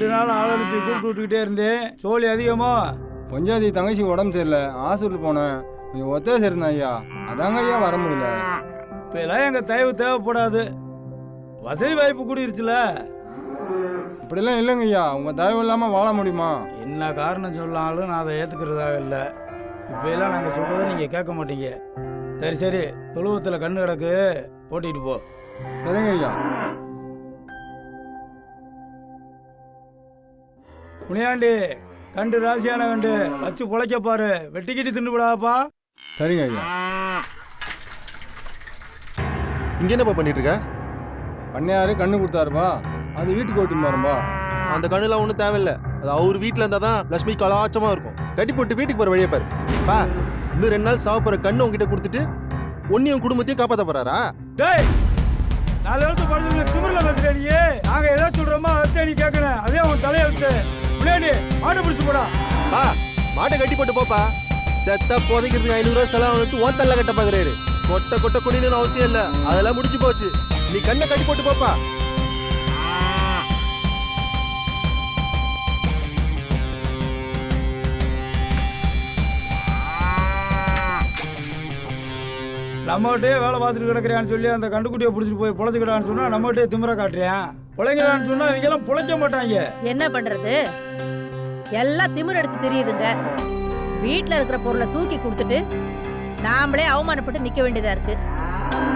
2 நாள் ஆள் அனுப்பி கூப்பிட்டு விட்டுக்கிட்டே இருந்தேன். சோழி அதிகமா? பஞ்சாதி தங்கச்சி உடம்பு சரியில்லை, ஹாஸ்பிட்டல் போனேன். கொஞ்சம் ஒத்தாசை இருந்தேன் ஐயா, அதாங்க ஐயா வர முடியல. இப்போ எல்லாம் எங்கள் தயவு தேவைப்படாது, வசதி வாய்ப்பு கூடிருச்சுல. இப்படிலாம் இல்லைங்க ஐயா, உங்கள் தயவு இல்லாமல் வாழ முடியுமா? என்ன காரணம் சொன்னாலும் நான் அதை ஏற்றுக்கிறதாக இல்லை. இப்போ எல்லாம் நாங்கள் சொல்கிறத நீங்கள் கேட்க மாட்டீங்க. சரி சரி, தொழுவத்தில் கண்ணு கிடக்கு, போட்டிட்டு போ. சரிங்க ஐயா. முனியாண்டி, கண்டு ராசியான கண்டு வச்சு பொழைக்க பாரு, வெட்டிக்கிட்டு தின்னு விடாப்பா. சரிங்க ஐயா. இங்கே என்னப்பா பண்ணிட்டு இருக்க? பண்ணையாரு கண்ணு கொடுத்தாருப்பா, அது வீட்டுக்கு ஓட்டி போறோம்பா. அந்த கண்ணுலாம் ஒன்றும் தேவையில்லை, அது அவர் வீட்டில் இருந்தால் தான் லட்சுமி கலாச்சமா இருக்கும். கட்டி போட்டு வீட்டுக்கு போகிற வழியை பாரு. பா, இன்னும் 2 நாள் சாவ போகிற கண்ணு உங்ககிட்ட கொடுத்துட்டு ஒன்னையும் குடும்பத்தையும் காப்பாற்ற போறாரா? டேய், 4 எழுத்து படிச்சு திமிரில் பேசுறேன் நீ. நாங்கள் எதாவது சொல்கிறோமோ அதை நீ கேட்கணும், அதே உன் தலையெழுத்து. முன்னாடி மாட்டை பிடிச்சி போடா. பா, மாட்டை கட்டி போட்டு போப்பா. செத்தா புதைக்கிறதுக்கு 500 ரூபா செலவு ஓத்தல்ல கட்ட பாக்குறாரு. கொட்டை கொட்டை கொடின்னு அவசியம் இல்லை, அதெல்லாம் முடிஞ்சு போச்சு. நீ கண்ணை கட்டி போட்டு போப்பா. நம்மகிட்டே வேலை பார்த்துட்டு கிடக்குறான்னு சொல்லி அந்த கண்டுக்குட்டியை பிடிச்சிட்டு போய் பொழைச்சிக்கிடான்னு சொன்னா நம்மகிட்டே திமிர காட்டுறேன். பொழைக்கிறான்னு சொன்னா இவங்க எல்லாம் பொழைக்க மாட்டாங்க. என்ன பண்றது, எல்லாம் திமிர எடுத்து தெரியுதுங்க. வீட்டுல இருக்கிற பொருளை தூக்கி கொடுத்துட்டு நாமளே அவமானப்பட்டு நிக்க வேண்டியதா இருக்கு.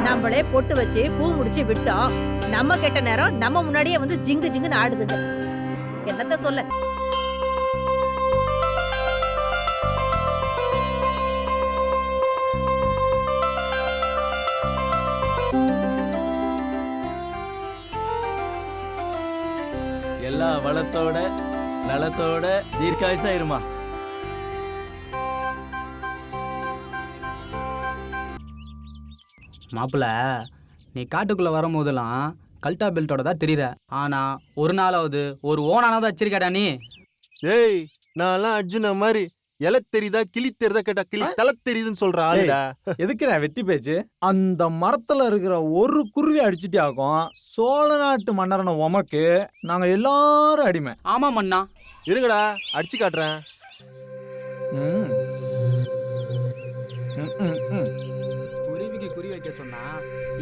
நம்மளே பொட்டு வச்சு பூ முடிச்சு விட்டோம், நம்ம கெட்ட நேரம் நம்ம முன்னாடியே வந்து ஜிங்கு ஜிங்குன்னு ஆடுதுங்க. என்னத்த சொல்ல. எல்லா வளத்தோட நலத்தோட தீர்க்காயுசா இருமா. மாப்பிள்ள, நீ காட்டுக்குள்ள வரும்போதெல்லாம் கல்ட்டா பெல்ட்டோட தான் தெரியுற. ஆனா ஒரு நாளாவது ஒரு ஓனானதான் வச்சிருக்கடா நீ. ஏய், நான்லாம் அர்ஜுன மாதிரி எலை தெரியுதா கிளி தெரியுதா கேட்டா கிளி தலை தெரியுதுன்னு சொல்ற ஆளுடா. எதுக்கு நான் வெட்டி பேச்சு? அந்த மரத்துல இருக்கிற ஒரு குருவி அடிச்சுட்டே ஆகும். சோழ நாட்டு மன்னரன உமக்கு நாங்க எல்லாரும் அடிமை. ஆமா மண்ணா. இருங்கடா, அடிச்சு காட்டுறேன். குருவிக்கு குறி வைக்க சொன்னா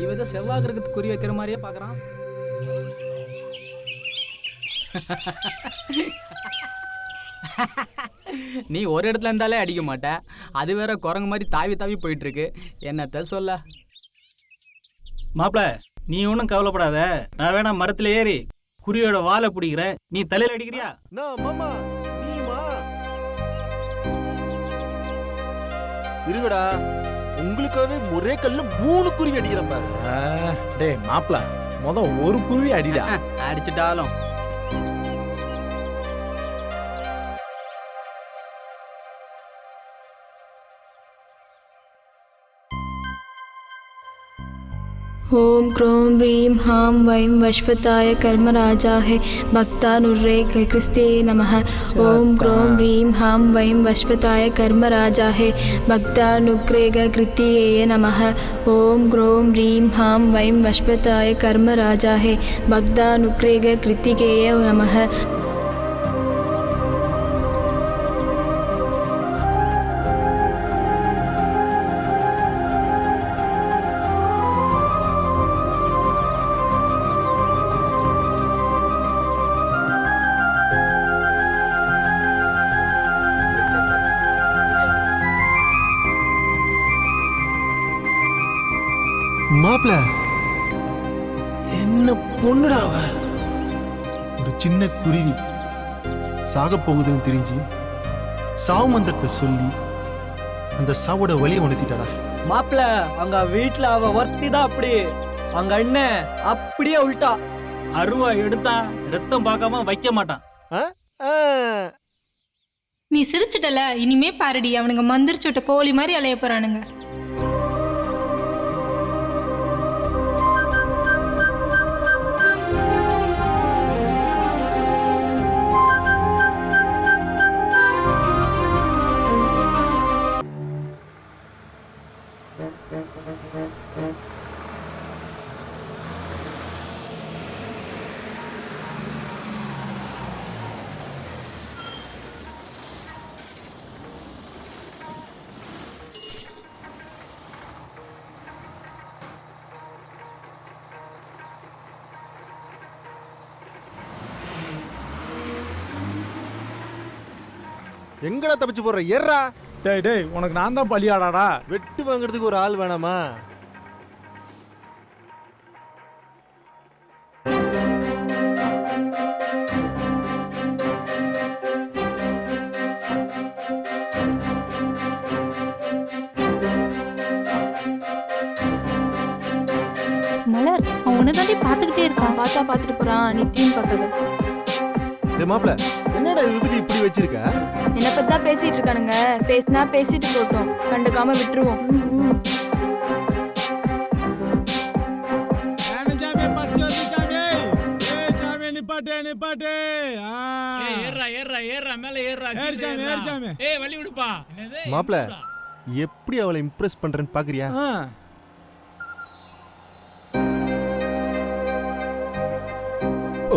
இவத செவ்வாய் கிரகத்துக்கு குறி வைக்கிற மாதிரியே பாக்குறான். நீ ஒரு இடத்துல இருந்தாலே அடிக்க மாட்ட, அது வேற குரங்கு மாதிரி தாவி தாவி போயிட்டு இருக்கு. என்னத்த சொல்ல. மாப்பிள, நீ ஒன்றும் கவலைப்படாத, நான் வேணா மரத்துல ஏறி குருவியோட வாழை பிடிக்கிறேன், நீ தலையில அடிக்கிறியா? மாமா நீமா இருங்கடா, உங்களுக்காகவே ஒரே கல்ல 3 குருவி அடிக்கிறேன் பாரு. டேய் மாப்பிள, ஒரு குருவி அடிடா. அடிச்சுட்டாலும் ओम क्रों ह्रीं हां वैं वश्वताय कर्मराजाहे भक्तानुरेक्कृस्ते नमः। ओम क्रों ह्रीं हां वैं वश्वताय कर्मराजाहे भक्तानुग्रेगकृत्ये नमः। ओम क्रों ह्रीं हां वैं वश्वताय कर्मराजाहे भक्तानुग्रेगकृत्ये नमः। மாப்ள, என்ன பொண்ணுடா அவ. ஒரு சின்ன குருவி சாக போகுதுன்னு தெரிஞ்சு சாவு மந்திரத்தை சொல்லி அந்த சாவோட வழியை உணர்த்திட்டாடா. மாப்பிள, அங்க வீட்டுல அவ ஒருத்தி தான் அப்படி, அங்க அண்ணன் அப்படியே உள்டா. அருவா எடுத்தா ரத்தம் பார்க்காம வைக்க மாட்டான். நீ சிரிச்சிட்டல, இனிமே பாருடி, அவனுங்க மந்திரிச்சுட்ட கோழி மாதிரி அலைய போறானுங்க. எங்கடா தப்பிச்சு போற? ஏறா. டேய் டேய், உனக்கு நான் தான் பலியாடாடா. வெட்டு வாங்குறதுக்கு ஒரு ஆள் வேணாமா? மலர் அவன் உன்னை தாண்டி பார்த்துக்கிட்டே இருக்கான். பார்த்தா பார்த்துட்டு போறான், நீ திரும்பி பார்க்காத. டேய் மாப்ள, என்னடா விபூதி இப்படி வச்சிருக்க? என்னை பத்தி தான் பேசிட்டு இருக்கானுங்க. பேசினா பேசிட்டு போட்டோம், கண்டுக்காம விட்டுருவோம். நிப்பாட்டே நிப்பாட்டே. ஏறா ஏறா ஏறா மேல ஏறா. ஏய் வலி விடுப்பா. மாப்ள, எப்படி அவளை இம்ப்ரெஸ் பண்றேன்னு பாக்குறியா?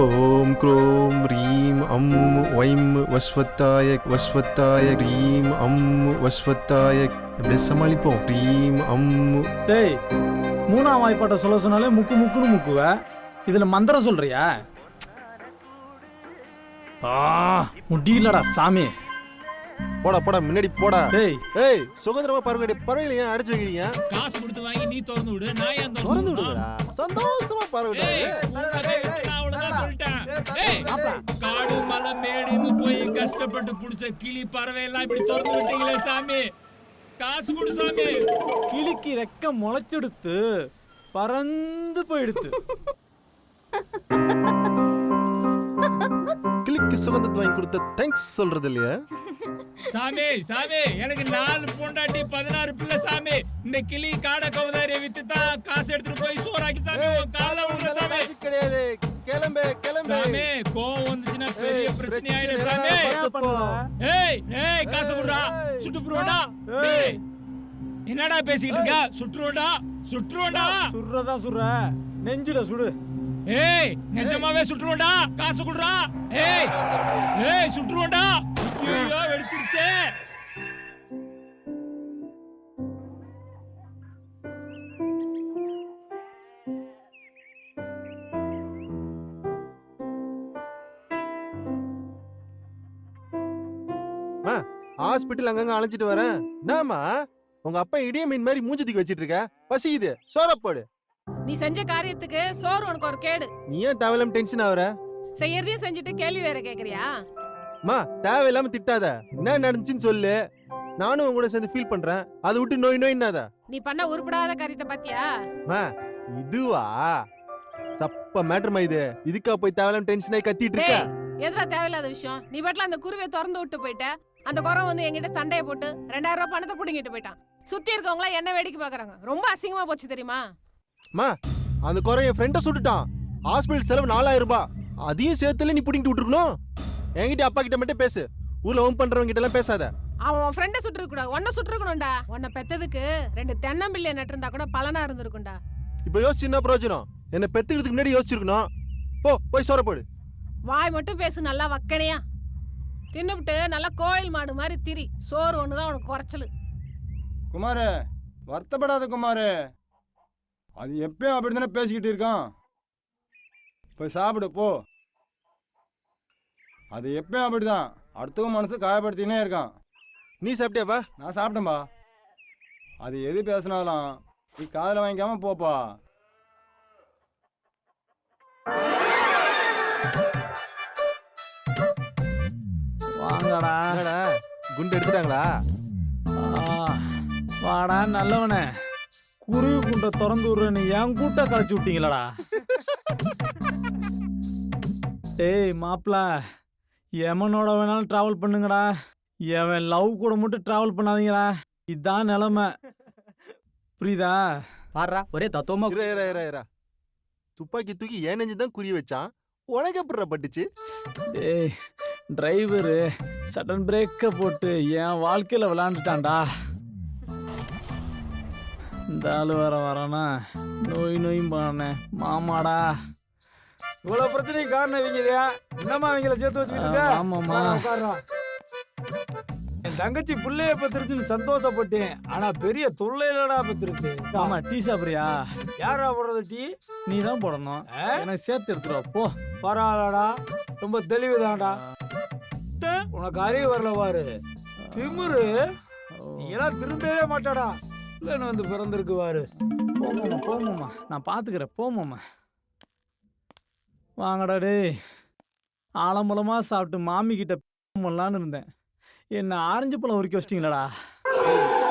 ஓம் க்ரோம் ரீம் அம் வைம் வஸ்வத்தாய வஸ்வத்தாய ரீம் அம் வஸ்வத்தாய. அப்படியே சமாளிப்போம். ரீம் அம். டேய், மூணாம் வாய்ப்பாட்டை சொல்ல சொன்னாலே முக்கு முக்குன்னு முக்குவ. இதுல மந்திரம் சொல்றியா? முடியலடா சாமி. போடா போடா முன்னாடி போடா. டேய் ஏய், சுதந்திரமா பறவை பறவையில ஏன் அடைச்சு வைக்கிறீங்க? காசு கொடுத்து வாங்கி நீ திறந்து விடு. நான் ஏன் திறந்து விடுங்கடா, சந்தோஷமா பறவை. காடு மலை மேடுன்னு போய் கஷ்டப்பட்டு புடிச்ச கிளி பறவை எல்லாம் இப்படி திறந்து விட்டீங்களே சாமி. காசு கொடு சாமி. கிளிக்கு ரெக்க முளைச்செடுத்து பறந்து போயிடுத்து. கிளிக்கு சுகந்தத்தை வாங்கி கொடுத்த தேங்க்ஸ் சொல்றது இல்லையா? சாமி சாமி, எனக்கு 4 பொண்டாட்டி 16 பிள்ளை சாமி. இந்த கிளி காடை கவுதாரியை வித்து தான் காசு எடுத்துட்டு போய் சோறாக்கி சாமி. காலை விடுற சாமி. கிடையாது, கிளம்பு கிளம்பு. சாமி கோவம் வந்துச்சுன்னா பெரிய பிரச்சனை ஆயிடும் சாமி. ஏய் ஏய், காசு குடுறா, சுட்டு புடுடா. ஏய் என்னடா பேசிக்கிட்டு இருக்க? சுற்றுடா சுற்றுடா. சுடுறதா சுடுற, நெஞ்சில சுடு. ஏய் நிஜமாவே சுற்றுடா, காசு குடுறா. ஏய் ஏய் சுற்றுடா. ஐயோ வெடிச்சிருச்சே. ஹாஸ்பிட்டல் அங்கங்க அழைச்சிட்டு வரேன். என்னம்மா உங்க அப்பா இடிய மீன் மாதிரி மூஞ்சிக்கு வச்சிட்டு இருக்க? பசிக்குது, சோறப்போடு. நீ செஞ்ச காரியத்துக்கு சோறு உனக்கு ஒரு கேடு. நீ ஏன் தேவையில்லாம டென்ஷன் ஆகுற? செய்யறதையும் செஞ்சுட்டு கேள்வி வேற கேக்குறியா? மா தேவையில்லாம திட்டாத. என்ன நடந்துச்சுன்னு சொல்லு, நானும் உங்க கூட சேர்ந்து ஃபீல் பண்றேன். அதை விட்டு நோய் நோயின்னாத. நீ பண்ண உருப்படாத காரியத்தை பாத்தியா? மா இதுவா சப்ப மேட்டர்மா இது? இதுக்கா போய் தேவையில்லாம டென்ஷன் ஆகி கத்திட்டு இருக்க? எதுல தேவையில்லாத விஷயம்? நீ பாட்டுல அந்த குருவியை திறந்து விட்டு போயிட்ட. அந்த குறை வந்து என்கிட்ட சண்டையை போட்டு 2000 ரூபாய் பணத்தை புடுங்கிட்டு போயிட்டான். சுத்தி இருக்கவங்களா என்ன வேடிக்கை பாக்குறாங்க. ரொம்ப அசிங்கமா போச்சு தெரியுமா? மா அந்த குறை என் ஃப்ரெண்ட சுட்டுட்டான். ஹாஸ்பிட்டல் செலவு 4000 ரூபாய். அதையும் சேர்த்துல நீ புடிங்கிட்டு விட்டுருக்கணும். என்கிட்ட அப்பா கிட்ட மட்டும் பேசு, ஊர்ல ஓம் பண்றவங்க கிட்ட எல்லாம் பேசாத. அவன் ஃப்ரெண்ட சுட்டுருக்க கூடாது, உன்ன சுட்டுருக்கணும்டா. உன்னை பெத்ததுக்கு 2 தென்னம்பிள்ளை நட்டிருந்தா கூட பலனா இருந்திருக்கும்டா. இப்ப யோசிச்சு என்ன பிரயோஜனம்? என்ன பெத்துக்கிறதுக்கு முன்னாடி யோசிச்சிருக்கணும். போய் சோற போடு. வாய் மட்டும் பேசு நல்லா வக்கனையா. தின்னுபிட்டு நல்லா கோயில் மாடு மாதிரி திரி. சோறு ஒண்ணுதான் உனக்கு குறைச்சலு. குமாரு, வருத்தப்படாத குமாரு. அது எப்பயும் அப்படித்தானே பேசிக்கிட்டு இருக்கான். போய் சாப்பிடு போ. அது எப்பயும் அப்படிதான், அடுத்தவங்க மனசு காயப்படுத்தினே இருக்கான். நீ சாப்பிட்டியாப்பா? நான் சாப்பிட்டேன்பா. அது எது பேசினாலும் நீ காதில் வாங்கிக்காம போப்பா. வாங்கடா. குண்டு எடுத்துட்டாங்களா? வாடா நல்லவனே. குருவி குண்டை திறந்து விடுறேன்னு என் கூட்ட கழிச்சு விட்டீங்களடா. டேய் மாப்பிள, எமனோட வேணாலும் டிராவல் பண்ணுங்கடா. எவன் லவ் கூட மட்டும் டிராவல் பண்ணாதீங்கடா. இதுதான் நிலைமை, புரியுதா? பாடுறா ஒரே தத்துவமா. துப்பாக்கி தூக்கி ஏன் நெஞ்சுதான் குறி வச்சான். உனக்கு எப்படி பட்டுச்சு? டேய் டிரைவரு சடன் பிரேக்க போட்டு என் வாழ்க்கையில விளையாண்டுட்டான்டா. இந்த ஆளு வரானா நோய் நோயும் பானே மாமாடா. இவ்வளவு பிரச்சனைக்கு காரணம் இவங்கயா? என்னமா அவங்கள சேர்த்து வச்சுக்கிட்டு இருக்க? ஆமாமா. என் தங்கச்சி பிள்ளைய பத்திருச்சுன்னு சந்தோஷப்பட்டேன். ஆனா பெரிய தொல்லையிலடா பத்திருக்கு. ஆமா, டீ சாப்பிடுறியா? யாரா போடுறது டீ? நீ தான் போடணும். எனக்கு சேர்த்து எடுத்துருவா போ. பரவாயில்லடா, ரொம்ப தெளிவுதான்டா. உனக்கு அறிவு வரல பாரு. திமிரு நீங்களாம் திருந்தவே மாட்டாடா. இல்லைன்னு வந்து பிறந்திருக்குவாரு. போமாம்மா போமாம்மா, நான் பார்த்துக்கிறேன். போமாம்மா வாங்கடா டேய். ஆலம்பலமாக சாப்பிட்டு மாமி கிட்ட பண்ணலான்னு இருந்தேன். என்ன ஆரஞ்சு பழம் உரிக்க வச்சிட்டிங்களாடா.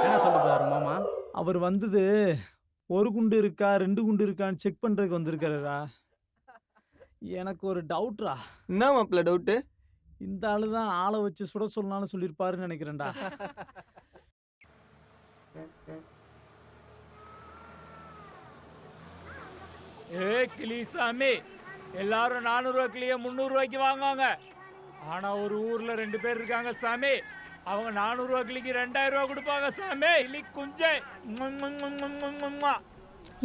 என்ன சொல்ல போறாரு மாமா? அவர் வந்தது 1 குண்டு இருக்கா 2 குண்டு இருக்கான்னு செக் பண்ணுறதுக்கு வந்திருக்காருடா. எனக்கு ஒரு டவுட்ரா. என்ன மாப்பிள்ள டவுட்டு? இந்த ஆளு தான் ஆளை வச்சு சுட சொல்லலாம்னு சொல்லியிருப்பாருன்னு நினைக்கிறேன்டா. கிளிசாமி, எல்லாரும் 400 ரூபா கிளிய 300 ரூபாய்க்கு வாங்குவாங்க. ஆனா ஒரு ஊர்ல 2 பேர் இருக்காங்க சாமி, அவங்க 400 ரூபா கிளிக்கு 2000 ரூபா கொடுப்பாங்க சாமி. கிளி குஞ்சே.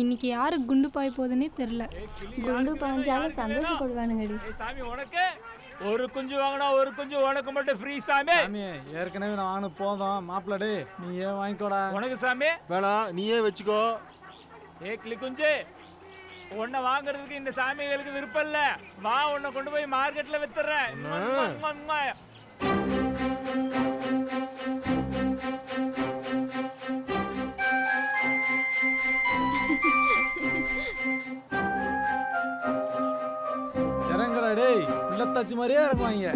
இன்னைக்கு யாரு குண்டு பாய் போகுதுன்னே தெரியல. குண்டு பாஞ்சாலும் சந்தோஷப்படுவானுங்கடி. சாமி உனக்கு ஒரு குஞ்சு வாங்கினா ஒரு குஞ்சு உனக்கு மட்டும் ஃப்ரீ சாமி. சாமி ஏற்கனவே நான் வாங்கின போதும். மாப்பிள்ள டே நீ ஏன் வாங்கிக்கோடா. உனக்கு சாமி வேணாம், நீயே வச்சுக்கோ. கிளி குஞ்சு, உன்னை வாங்குறதுக்கு இந்த சாமிகளுக்கு விருப்பம் இல்ல. வா, உன்னை கொண்டு போய் மார்க்கெட்ல வித்துறேன். இறங்குடா டேய். உள்ளத்தாச்சி மாதிரியே இறங்குவாங்க.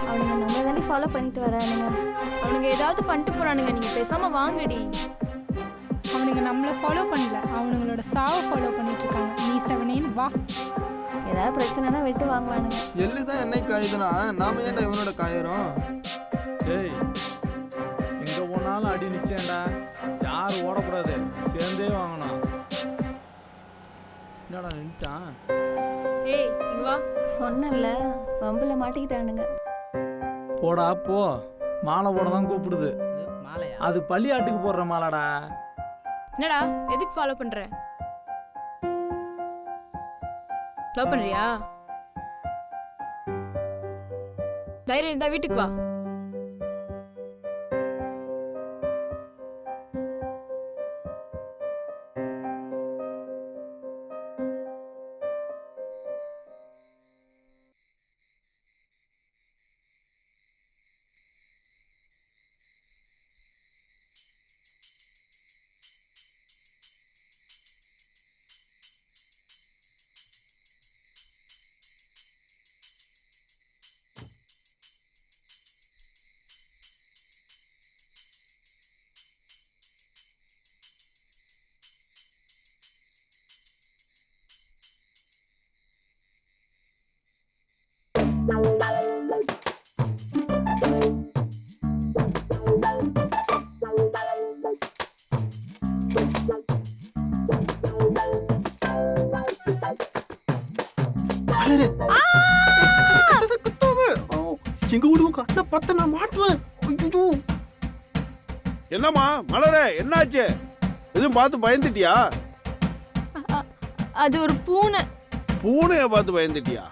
அவனுங்க நம்ம தானே ஃபாலோ பண்ணிட்டு வரானுங்க. அவனுங்க ஏதாவது பண்ணிட்டு போறானுங்க, நீங்க பேசாம வாங்கடி. அவனுங்க நம்மள ஃபாலோ பண்ணல, அவனுங்களோட சாவை ஃபாலோ பண்ணிட்டு இருக்காங்க. நீ செவனேன்னு வா. ஏதாவது பிரச்சனைனா வெட்டு வாங்குவானுங்க. எள்ளு தான் என்னை காயுதுனா நாம ஏன்டா இவனோட காயிறோம்? டேய் எங்க போனாலும் அடி நிச்சயம்டா. யாரும் ஓடக்கூடாது, சேர்ந்தே வாங்கணும். என்னடா நின்ட்டான்? ஏய் இங்க வா. சொன்னல வம்புல மாட்டிக்கிட்டானுங்க. போடா போ. மாலை போட தான் கூப்பிடுது. மாலையா? அது பள்ளியாட்டுக்கு போடுற மாலைடா. என்னடா எதுக்கு ஃபாலோ பண்ற? லவ் பண்றியா? தைரியம் இருந்தா வீட்டுக்கு வா. எங்க விடுவோம் கண்ண பத்த நான் மாட்டுவேன். ஐயோ என்னம்மா மலரே, என்னாச்சு? எதுவும் பார்த்து பயந்துட்டியா? அது ஒரு பூனை. பூனைய பார்த்து பயந்துட்டியா?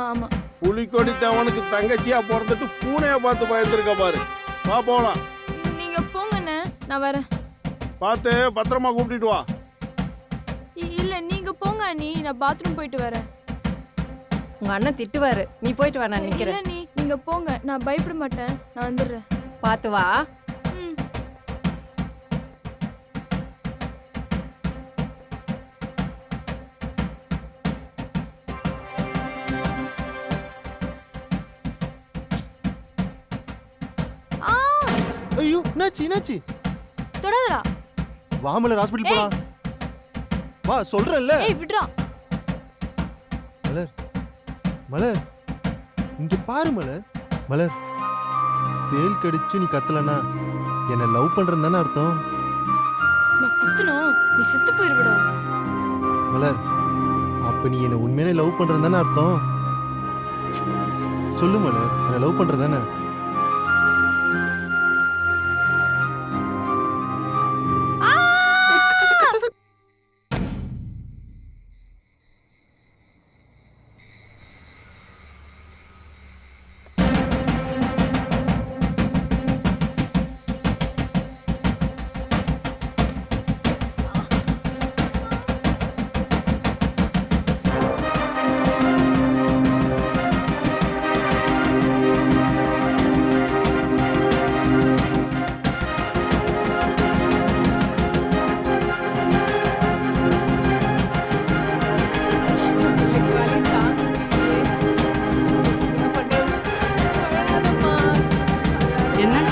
ஆமா. புலிக்கொடி தவனுக்கு தங்கச்சியா பிறந்துட்டு பூனைய பார்த்து பயந்துருக்க பாரு. வா போலாம். நீங்க போங்கண்ணே, நான் வரேன். பார்த்து பத்திரமா கூப்பிட்டுட்டு வா. இல்ல நீங்க போங்க அண்ணி, நான் பாத்ரூம் போயிட்டு வரேன். உங்க அண்ணன் திட்டுவாரு, நீ போயிட்டு வா, நான் இல்ல நிக்கிறேன். நீங்க போங்க, நான் பயப்பட மாட்டேன், நான் வந்துடுறேன். பார்த்து வா. ம். ஐயோ என்னாச்சு? தொடாதடா. வா மலர், ஹாஸ்பிடல் போலாம். வா சொல்றேன்ல. ஏய் விட்றா. மலர் மலர் இங்க பாரு மலர். மலர், தேல் கடிச்சு நீ கத்தலனா என்ன லவ் பண்றேன்னு தானே அர்த்தம். நான் குத்துனோம், நீ செத்து போயிருவிடா. மலர், அப்ப நீ என்ன உண்மையிலே லவ் பண்றேன்னு தானே அர்த்தம். சொல்லு மலர், என்ன லவ் பண்றதானே?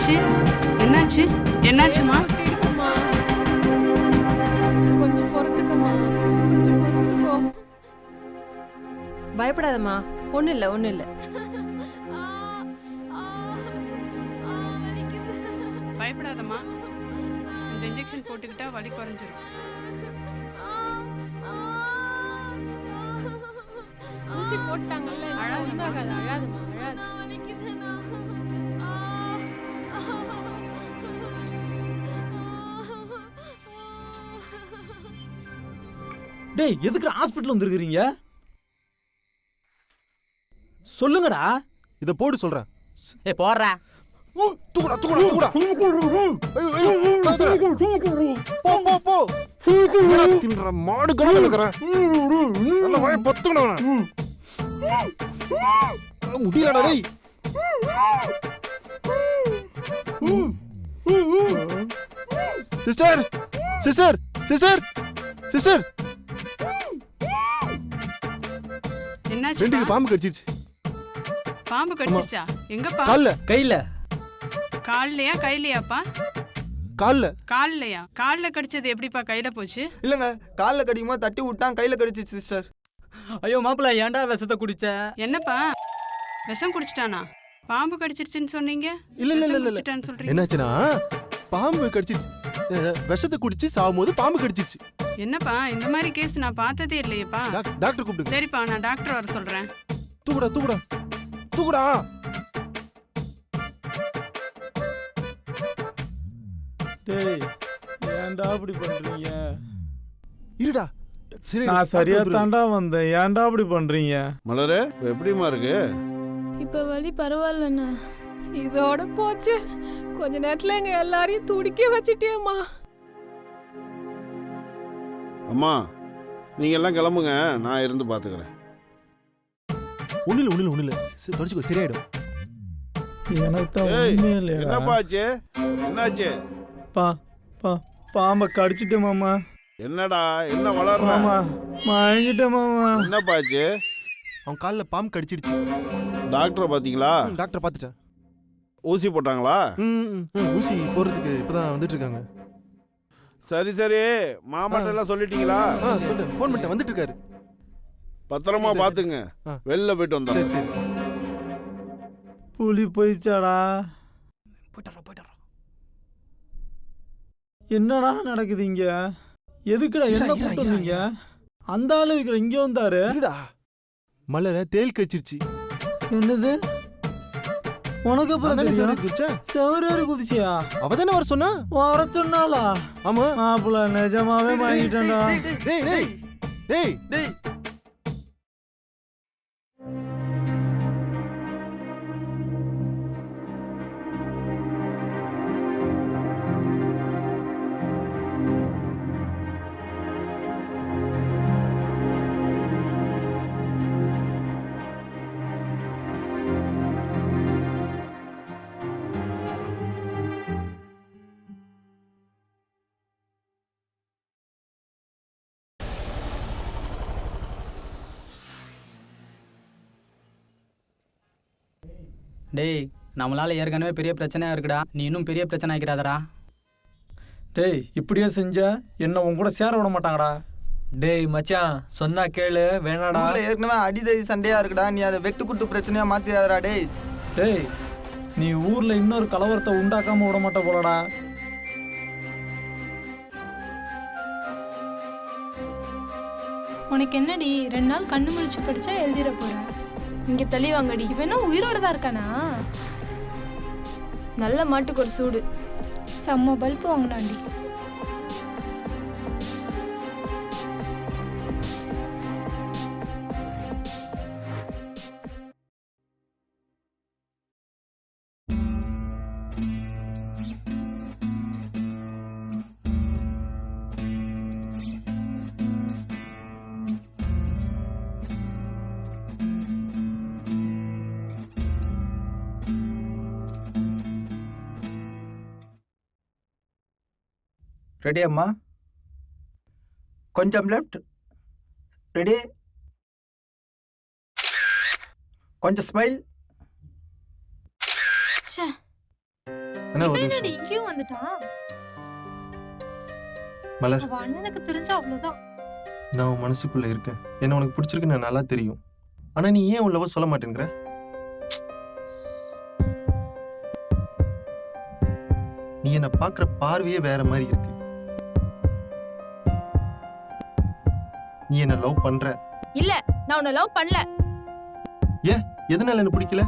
என்னாச்சு என்னாச்சு என்னாச்சுமா? ஒட்டிடுச்சுமா. கொஞ்சம் பொறுத்துக்கம்மா, கொஞ்சம் பொறுத்துக்கோ. பயப்படாதம்மா, ஒன்றும் இல்லை ஒன்றும் இல்லை. பயப்படாதம்மா, இந்த இன்ஜெக்ஷன் போட்டுக்கிட்டா வலி குறைஞ்சிரும். ஊசி போட்டாங்கல்ல, அழாதம்மா. அழாதம்மா அழாத. டேய் எதுக்கு ஹாஸ்பிட்டல் வந்திருக்கிறீங்க? சொல்லுங்கடா. இதை போடு சொல்றேன். ஏய் போடுறா. தூக்குடா தூக்குடா தூக்குடா. போ தின்ற மாடு கணக்குறேன். நல்ல வாய பத்துக்கடா. முடியலடா டேய். சிஸ்டர் சிஸ்டர் சிஸ்டர் சிஸ்டர், என்னாச்சு? ரெண்டுக்கு பாம்பு கடிச்சிருச்சு. பாம்பு கடிச்சிச்சா? எங்கப்பா? கால்ல. கையில. கால்லையா கையிலையாப்பா? கால்ல. கால்லையா? கால்ல கடிச்சது எப்படிப்பா கையில போச்சு? இல்லைங்க, காலில் கடிக்குமா தட்டி விட்டான், கையில் கடிச்சிச்சு சிஸ்டர். ஐயோ மாப்பிள்ள, ஏன்டா விஷத்தை குடிச்ச? என்னப்பா விஷம் குடிச்சிட்டானா? பாம்பு கடிச்சிருச்சுன்னு சொன்னீங்க. இல்ல இல்ல விஷம் இல்ல இல்ல. குடிச்சிட்டான்னு சொல்றீங்க. என்னாச்சுன்னா பாம்பு கடிச்சிருச்சு. விஷத்தை குடிச்சு சாகும்போது பாம்பு கடிச்சிருச்சு. என்னப்பா இந்த மாதிரி கேஸ் நான் பார்த்ததே இல்லையேப்பா. டாக்டர் கூப்பிடுங்க. சரிப்பா, நான் டாக்டர் வர சொல்றேன். தூக்குடா தூக்குடா தூக்குடா. டேய் ஏன்டா அப்படி பண்றீங்க? இருடா. சரி, நான் சரியா தாண்டா வந்தேன், ஏன்டா அப்படி பண்றீங்க? மலரு எப்படிமா இருக்கு? இப்ப வலி பரவாயில்லண்ணா. இதோட போச்சு. கொஞ்ச நேரத்துல எங்க எல்லாரையும் துடிக்க வச்சிட்டியம்மா. அம்மா நீங்க எல்லாம் கிளம்புங்க, நான் இருந்து பாத்துக்கிறேன். ஒண்ணுல தொடச்சுக்கோ, சரியாயிடும். எனக்கு தான் ஏய், ஒண்ணுமே இல்லையா? என்னப்பா ஆச்சு? என்னாச்சு? பாம்பை கடிச்சிட்டேன் மாமா. என்னடா என்ன வளர்ற? மாமா மயங்கிட்டேன் மாமா. என்னப்பா ஆச்சு? அவன் காலில் பாம்பு கடிச்சிடுச்சு. டாக்டரை பாத்தீங்களா? டாக்டர் பார்த்துட்டேன். ஊசி போட்டாங்களா? ஊசி போடுறதுக்கு இப்பதான் வந்துட்டு இருக்காங்க. சரி சரி, மாமாட்ட எல்லாம் சொல்லிட்டீங்களா? சொல்லிட்டேன், ஃபோன் பண்ணிட்டேன், வந்துட்டு இருக்காரு. பத்திரமா பாத்துங்க, வெளில போயிட்டு வந்தோம். சரி சரி சரி. புலி போயிச்சாடா. என்னடா நடக்குது இங்க? எதுக்குடா என்ன கூட்டு வந்தீங்க? அந்த ஆளு இருக்கிற இங்க வந்தாரு. மலரை தேல் கடிச்சிருச்சு. என்னது? உனக்கு அப்புறம் செவரேறி குதிச்சியா? அவ தானே வர சொன்னா? வர சொன்னாலா? ஆமா. மாப்பிள்ள நிஜமாவே வாங்கிட்டேன்டா. டேய் டேய் டேய் டேய் டேய் நம்மளால ஏற்கனவே பெரிய பிரச்சனையா இருக்குடா, நீ இன்னும் பெரிய பிரச்சனை ஆக்கிறாதடா. டேய் இப்படியே செஞ்ச என்ன உன் கூட சேர விட மாட்டாங்கடா. டேய் மச்சான் சொன்னா கேளு, வேணாடா. ஏற்கனவே அடிதடி சண்டையா இருக்குடா, நீ அதை வெட்டு குட்டு பிரச்சனையா மாத்திடாதடா. டேய் டேய் நீ ஊர்ல இன்னொரு கலவரத்தை உண்டாக்காம விட மாட்ட போலடா. உனக்கு என்னடி 2 நாள் கண்ணு முழிச்சு படிச்சா எழுதிட போறேன். இங்க தள்ளி வாங்கடி. இவனும் உயிரோட தான் இருக்கானா? நல்ல மாட்டுக்கு ஒரு சூடு. செம்ம பல்பு வாங்கினாண்டி. ரெடி அம்மா? கொஞ்சம் லெஃப்ட். ரெடி? கொஞ்சம் ஸ்மைல். அண்ணா ஒரு என்னடி நிமிஷம். இங்கேயும் வந்துட்டான்? மலர், அவ அண்ணனுக்கு தெரிஞ்சா அவ்வளவுதான். நான் உன் மனசுக்குள்ள இருக்கேன். என்ன உனக்கு பிடிச்சிருக்குன்னு எனக்கு நல்லா தெரியும். ஆனா நீ ஏன் உன் லவ் சொல்ல மாட்டேங்கிற? நீ என்ன பாக்குற பார்வையே வேற மாதிரி இருக்கு. நீ என்ன லவ் பண்ற? இல்ல, நான் உன்னை லவ் பண்ணல. ஏன்? எதனால என்ன பிடிக்கல?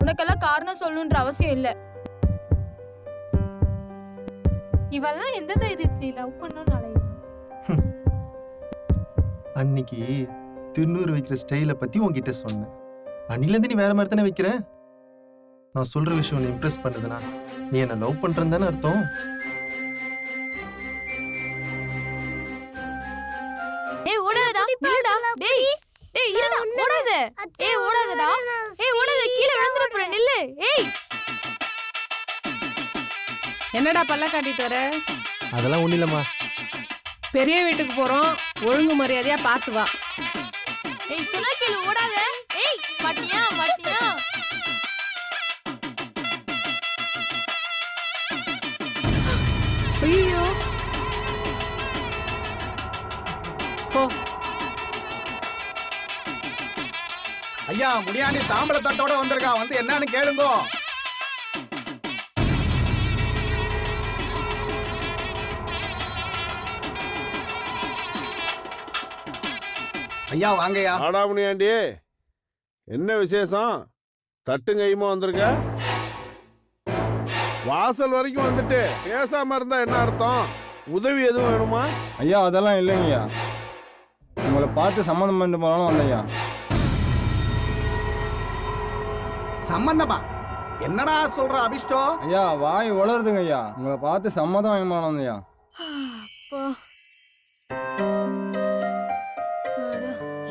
உனக்கெல்லாம் காரணம் சொல்லணுன்ற அவசியம் இல்ல. இவெல்லாம் எந்த தைரியத்துல லவ் பண்ணணும்னு அலையுறா? அன்னைக்கு திருநூறு வைக்கிற ஸ்டைலை பத்தி உன்கிட்ட சொன்னேன். அன்னிலேருந்து நீ வேற மாதிரி தானே வைக்கிற. நான் சொல்ற விஷயம் உன்னை இம்ப்ரெஸ் பண்ணுதுன்னா நீ என்ன லவ் பண்றேன்னு தானே அர்த்தம். ஏய் ஓடாதடா, நில்லுடா. டேய் டேய் இருடா, ஓடாத. ஏய் ஓடாதடா. ஏய் ஓடாத, கீழ விழுந்துற போற, நில்லு. ஏய் என்னடா பல்ல காட்டிட்டு வர? அதெல்லாம் ஒண்ணு இல்லம்மா. பெரிய வீட்டுக்கு போறோம், ஒழுங்கு மரியாதையா பார்த்து வா. ஏய் சொன்னா கேளு, ஓடாத. ஏய் மாட்டியா மாட்டியா? ஐயோ போ. ஐயா முடியாண்டி தாம்பள தட்டோட வந்திருக்கா, வந்து என்னன்னு கேளுங்கோ. ஐயா வாங்கய்யா. ஆடா முனியாண்டி, என்ன விசேஷம்? தட்டும் கையுமா வந்திருக்க? வாசல் வரைக்கும் வந்துட்டு பேசாம இருந்தா என்ன அர்த்தம்? உதவி எதுவும் வேணுமா? ஐயா அதெல்லாம் இல்லைங்கய்யா. உங்களை பார்த்து சம்மந்தம் பண்ணிட்டு போனாலும் வந்தையா. சம்பந்தமா? என்னடா சொல்ற அபிஷ்டம்? ஐயா வாய் உளருதுங்க ஐயா. உங்களை பார்த்து சம்மதம் வாங்கி போனாலும் வந்தையா.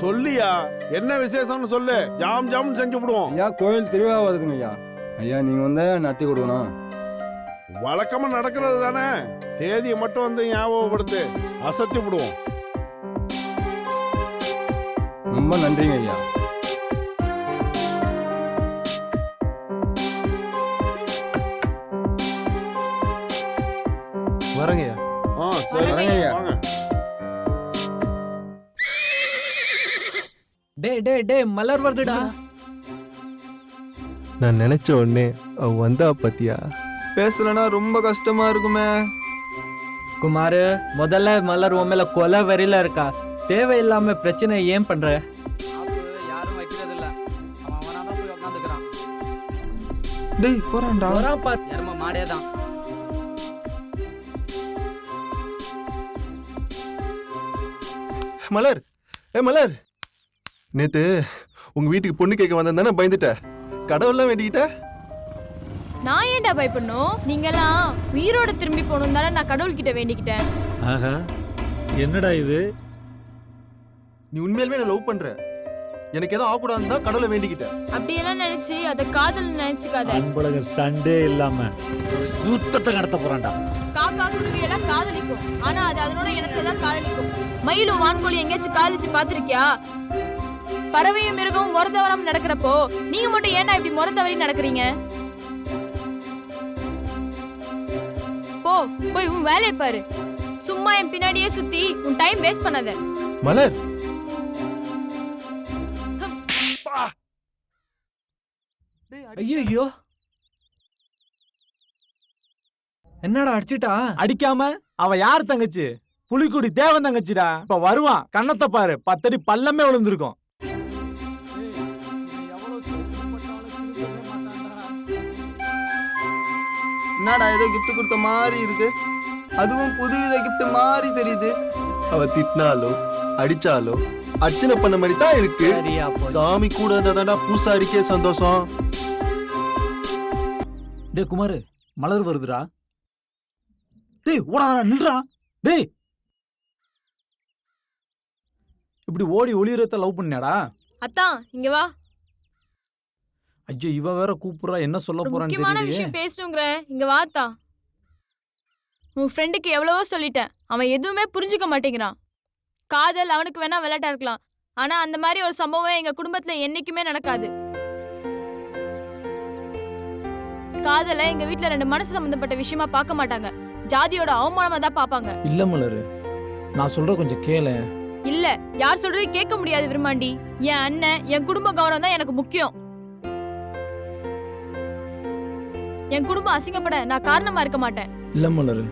சொல்லியா, என்ன விசேஷம்னு சொல்லு, ஜாம் ஜாம் செஞ்சு விடுவோம். ஐயா கோயில் திருவிழா வருதுங்க ஐயா. ஐயா நீங்க வந்து நடத்தி கொடுக்கணும். வழக்கமா நடக்கிறது தானே, தேதியை மட்டும் வந்து ஞாபகப்படுத்து, அசத்தி விடுவோம். ரொம்ப நன்றிங்க ஐயா. வரங்கய்யா. சரி வரேங்க ஐயா. வாங்க. டேய் டேய் டேய் மலர் வருதுடா. நான் நினைச்ச உடனே அவ வந்தா பாத்தியா? பேசலனா ரொம்ப கஷ்டமா இருக்குமே. குமார், முதல்ல மலர் உன் மேல கொலை வெறியில இருக்கா. தேவையில்லாம பிரச்சனை ஏன் பண்ற? யாரும் வைக்கிறது இல்ல. அவன் அவனாதான் போய் உட்காந்துக்கிறான். டேய் போறான்டா. வரான் பார். எரும மாடே தான். மலர், மலர், நேத்து உங்க வீட்டுக்கு பொண்ணு கேட்க வந்தேன் தானே, பயந்துட்ட. கடவுள்லாம் வேண்டிக்கிட்ட. நான் ஏன்டா பயப்படணும்? நீங்கெல்லாம் உயிரோட திரும்பி போகணும் தானே நான் கடவுள்கிட்ட வேண்டிக்கிட்டேன். ஆஹா, என்னடா இது? நீ உண்மையிலுமே என்ன லவ் பண்ற. எனக்கு ஏதோ ஆகக்கூடாதுன்னு தான் கடவுளை வேண்டிக்கிட்ட. அப்படியெல்லாம் நினைச்சு அதை காதல் நினைச்சுக்காத. அன்பழக சண்டே இல்லாம யுத்தத்தை நடத்த போறான்டா. காக்கா குருவி எல்லாம் காதலிக்கும், ஆனா அது அதனோட இனத்தை தான் காதலிக்கும். மயிலும் வான்கோழி எங்கேயாச்சும் காதலிச்சு பாத்திருக்கியா? பறவையும் மிருகமும் முறை தவறாம நடக்கிறப்போ நீங்க மட்டும் ஏன்டா இப்படி முறை தவறி நடக்கிறீங்க? போ போய் உன் வேலையை பாரு. சும்மா என் பின்னாடியே சுத்தி உன் டைம் வேஸ்ட் பண்ணாத. மலர், ஐயோ என்னடா அடிச்சிட்டா? அடிக்காம அவ யார் தங்கச்சி? புலிக்குடி தேவன் தங்கச்சிடா. இப்ப வருவான், கண்ணத்தை பாரு, 10 அடி பள்ளமே விழுந்திருக்கும். என்னடா ஏதோ கிஃப்ட் கொடுத்த மாதிரி இருக்கு. அதுவும் புதுவித கிஃப்ட் மாதிரி தெரியுது. அவ திட்டினாலோ அடிச்சாலோ அர்ச்சனை பண்ண மாதிரி தான் இருக்கு. சரியா போச்சு. சாமி கூட இருந்தாதான்டா பூசாரிக்கே சந்தோஷம். டே குமாரு, மலர் வருதுடா. டேய் ஓடாதடா, நில்றா. டேய் இப்படி ஓடி ஒளியறத லவ் பண்ணாடா? அத்தான் இங்க வா. ஐயோ இவ வேற கூப்பிடுறா, என்ன சொல்ல ஒரு போறான்னு முக்கியமான தெரியலையே. விஷயம் பேசணுங்கிற. இங்க வாத்தா. உன் ஃப்ரெண்டுக்கு எவ்வளவோ சொல்லிட்டேன், அவன் எதுவுமே புரிஞ்சுக்க மாட்டேங்கிறான். காதல் அவனுக்கு வேணா விளையாட்டா இருக்கலாம், ஆனா அந்த மாதிரி ஒரு சம்பவம் எங்க குடும்பத்துல என்னைக்குமே நடக்காது. காதலை எங்க வீட்ல 2 மனசு சம்பந்தப்பட்ட விஷயமா பார்க்க மாட்டாங்க. ஜாதியோட அவமானமா தான் பாப்பாங்க. இல்ல மலரு, நான் சொல்ற கொஞ்சம் கேளு. இல்ல, யார் சொல்றது கேட்க முடியாது விரும்மாண்டி. என் அண்ணன், என் குடும்ப கௌரவம் தான் எனக்கு முக்கியம். என் குடும்பம் அசிங்கப்பட நான் காரணமா இருக்க மாட்டேன். இல்ல மலரு,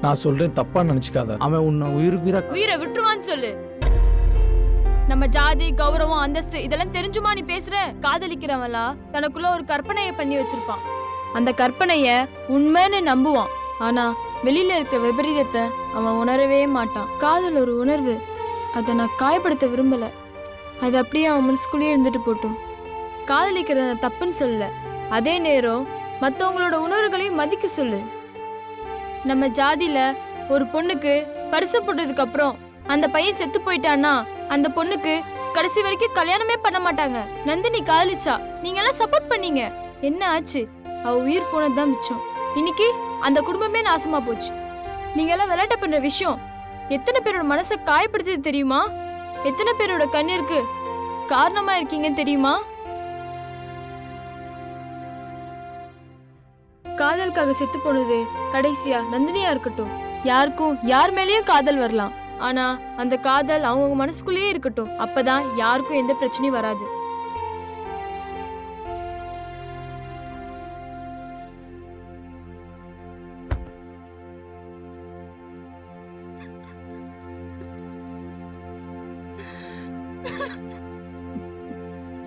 நான் சொல்றேன், தப்பா நினைச்சுக்காத. அவன் உன்னை உயிரை விட்டுருவான்னு சொல்லு. நம்ம ஜாதி, கௌரவம், அந்தஸ்து இதெல்லாம் தெரிஞ்சுமா நீ பேசுற? காதலிக்கிறவன்லா தனக்குள்ள ஒரு கற்பனையை பண்ணி வச்சிருப்பான். அந்த கற்பனைய உண்மைன்னு நம்புவான். ஆனா வெளியில இருக்க விபரீதத்தை அவன் உணரவே மாட்டான். காதல் ஒரு உணர்வு, அதை நான் காயப்படுத்த விரும்பல. அது அப்படியே அவன் மனசுக்குள்ளேயே இருந்துட்டு போட்டும். காதலிக்கிறத தப்புன்னு சொல்லல, அதே நேரம் மற்றவங்களோட உணர்வுகளையும் மதிக்க சொல்லு. நம்ம ஜாதியில ஒரு பொண்ணுக்கு பரிசு போட்டதுக்கு அப்புறம் அந்த பையன் செத்து போயிட்டான்னா அந்த பொண்ணுக்கு கடைசி வரைக்கும் கல்யாணமே பண்ண மாட்டாங்க. நந்தினி காதலிச்சா, நீங்க எல்லாம் சப்போர்ட் பண்ணீங்க. என்ன ஆச்சு? அவ உயிர் போனதுதான் மிச்சம். இன்னைக்கு அந்த குடும்பமே நாசமா போச்சு. நீங்க எல்லாம் விளையாட்ட பண்ற விஷயம் எத்தனை பேரோட மனசை காயப்படுத்தது தெரியுமா? எத்தனை பேரோட கண்ணீருக்கு காரணமா இருக்கீங்க தெரியுமா? காதலுக்காக செத்து போனது கடைசியா நந்தினியா இருக்கட்டும். யாருக்கும் யார் மேலேயும் காதல் வரலாம், ஆனா அந்த காதல் அவங்க மனசுக்குள்ளேயே இருக்கட்டும். அப்பதான் யாருக்கும் எந்த பிரச்சனையும் வராது.